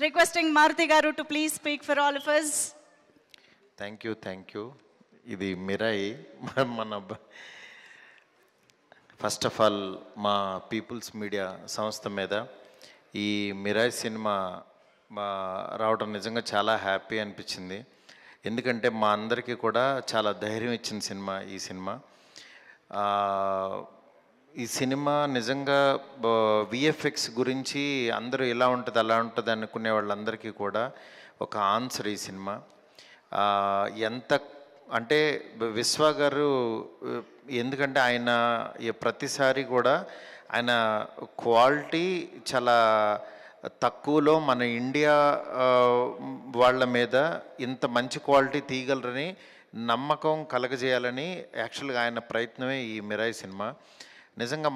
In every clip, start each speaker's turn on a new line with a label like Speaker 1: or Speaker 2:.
Speaker 1: Requesting Maruti garu to please speak for all of us.
Speaker 2: Thank you. ఇది మిరాయి మన first of all మా peoples media సంస్థ మీద ఈ మిరాయి సినిమా రావడం నిజంగా చాలా హ్యాపీ అనిపించింది. ఎందుకంటే మా అందరికీ కూడా చాలా ధైర్యం ఇచ్చిన సినిమా ఈ సినిమా నిజంగా విఎఫ్ఎక్స్ గురించి అందరూ ఇలా ఉంటుంది అలా ఉంటుంది అనుకునే వాళ్ళందరికీ కూడా ఒక ఆన్సర్ ఈ సినిమా. ఎంత అంటే విశ్వ గారు, ఎందుకంటే ఆయన ప్రతిసారి కూడా ఆయన క్వాలిటీ చాలా తక్కువలో మన ఇండియా వాళ్ళ మీద ఇంత మంచి క్వాలిటీ తీయగలరని నమ్మకం కలగజేయాలని యాక్చువల్గా ఆయన ప్రయత్నమే ఈ మిరాయి సినిమా. నిజంగా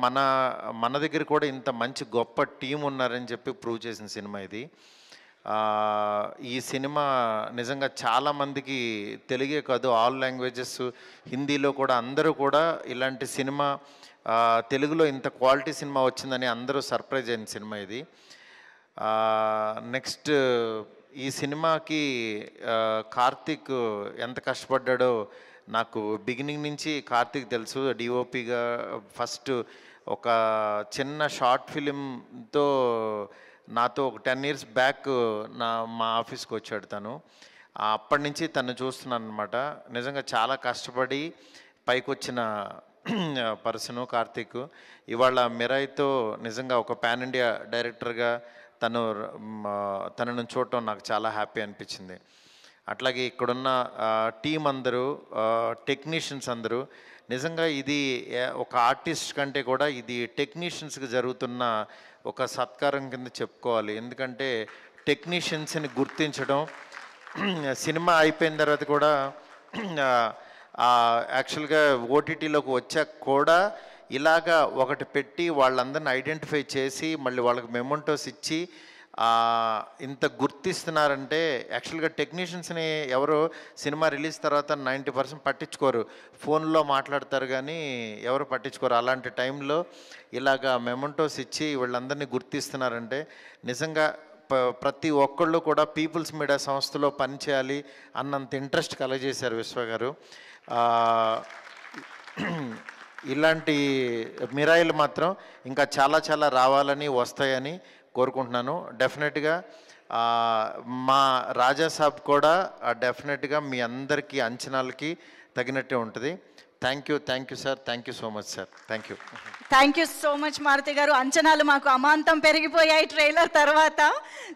Speaker 2: మన దగ్గర కూడా ఇంత మంచి గొప్ప టీం ఉన్నారని చెప్పి ప్రూవ్ చేసిన సినిమా ఇది. ఈ సినిమా నిజంగా చాలామందికి తెలుగే కాదు, ఆల్ లాంగ్వేజెస్, హిందీలో కూడా అందరూ కూడా ఇలాంటి సినిమా తెలుగులో ఇంత క్వాలిటీ సినిమా వచ్చిందని అందరూ సర్ప్రైజ్ అయిన సినిమా ఇది. నెక్స్ట్ ఈ సినిమాకి కార్తీక్ ఎంత కష్టపడ్డాడో నాకు బిగినింగ్ నుంచి కార్తీక్ తెలుసు. డిఓపిగా ఫస్ట్ ఒక చిన్న షార్ట్ ఫిలింతో నాతో ఒక 10 years బ్యాక్ మా ఆఫీస్కి వచ్చాడు తను. అప్పటి నుంచి తను చూస్తున్నాను అనమాట. నిజంగా చాలా కష్టపడి పైకి వచ్చిన పర్సను కార్తీక్. ఇవాళ మిరాయితో నిజంగా ఒక పాన్ ఇండియా డైరెక్టర్గా తనను చూడటం నాకు చాలా హ్యాపీ అనిపించింది. అట్లాగే ఇక్కడున్న టీం అందరూ, టెక్నీషియన్స్ అందరూ, నిజంగా ఇది ఒక ఆర్టిస్ట్ కంటే కూడా ఇది టెక్నీషియన్స్కి జరుగుతున్న ఒక సత్కారం కింద చెప్పుకోవాలి. ఎందుకంటే టెక్నీషియన్స్ని గుర్తించడం, సినిమా అయిపోయిన తర్వాత కూడా యాక్చువల్గా ఓటీటీలోకి వచ్చాక కూడా ఇలాగా ఒకటి పెట్టి వాళ్ళందరిని ఐడెంటిఫై చేసి మళ్ళీ వాళ్ళకి మెమోంటోస్ ఇచ్చి ఇంత గుర్తిస్తున్నారంటే యాక్చువల్గా టెక్నీషియన్స్ని ఎవరు సినిమా రిలీజ్ తర్వాత 90% పట్టించుకోరు, ఫోన్లో మాట్లాడతారు కానీ ఎవరు పట్టించుకోరు. అలాంటి టైంలో ఇలాగా మెమోంటోస్ ఇచ్చి వీళ్ళందరినీ గుర్తిస్తున్నారంటే నిజంగా ప్రతి ఒక్కళ్ళు కూడా పీపుల్స్ మీడియా సంస్థలో పనిచేయాలి అన్నంత ఇంట్రెస్ట్ కలగజేశారు విశ్వ గారు. ఇలాంటి మిరాయిలు మాత్రం ఇంకా చాలా రావాలని, వస్తాయని కోరుకుంటున్నాను. డెఫినెట్గా మా రాజా సాబ్ కూడా డెఫినెట్గా మీ అందరికీ అంచనాలకి తగినట్టే ఉంటుంది. Thank you sir. Thank you so much sir.
Speaker 1: Thank you so much Maruthi గారు. అంచనాలు మాకు అమాంతం పెరిగిపోయాయి ట్రైలర్ తర్వాత.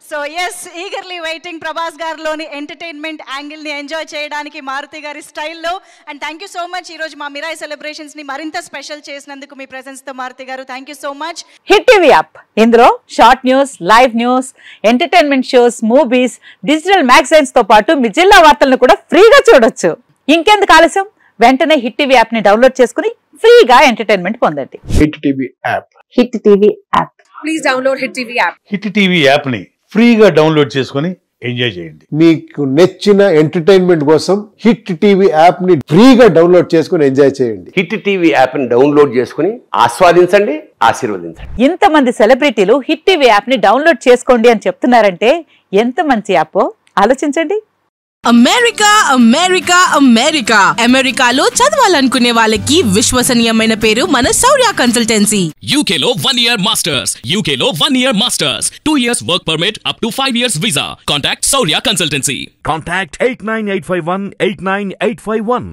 Speaker 1: So yes, eagerly waiting Prabhas గారిలోని ఎంటర్టైన్మెంట్ యాంగిల్ని ఎంజాయ్ చేయడానికి మారుతి గారి స్టైల్లో. And thank you so much ఈరోజు మా మిరాయి సెలబ్రేషన్స్ని మరింత స్పెషల్ చేసినందుకు మీ ప్రెజెన్స్తో మారుతి గారు. Thank you so much.
Speaker 3: Hit TV app, ఇందులో short news, live news, entertainment shows, movies, digital మ్యాగజైన్స్తో పాటు మీ జిల్లా వార్తలను కూడా ఫ్రీగా చూడొచ్చు. ఇంకెందుకు ఆలస్యం, వెంటనే హిట్ టీవీ యాప్ ని డౌన్లోడ్ చేసుకుని ఫ్రీగా ఎంటర్టైన్మెంట్ పొందండి.
Speaker 4: Hit TV app.
Speaker 3: Hit TV app.
Speaker 1: Please download hit TV app.
Speaker 5: Hit TV app ని ఫ్రీగా డౌన్లోడ్ చేసుకుని ఎంజాయ్ చేయండి.
Speaker 4: మీకు నచ్చిన ఎంటర్టైన్మెంట్ కోసం హిట్ టీవీ యాప్ ని ఫ్రీగా డౌన్లోడ్ చేసుకుని ఎంజాయ్ చేయండి.
Speaker 6: హిట్ టీవీ యాప్ ని డౌన్లోడ్ చేసుకుని ఆస్వాదించండి, ఆశీర్వదించండి.
Speaker 3: ఇంతమంది సెలబ్రిటీలు హిట్ టీవీ యాప్ ని డౌన్లోడ్ చేసుకోండి అని చెప్తున్నారంటే ఎంత మంచి యాప్ ఆలోచించండి.
Speaker 7: అమెరికాలో చదవాలనుకునే వాళ్ళకి విశ్వసనీయమైన పేరు మన శౌర్య consultancy.
Speaker 8: UKలో 1 year masters, 2 years work permit up to 5 years visa. Contact Saurya Consultancy.
Speaker 9: Contact 89851 89851.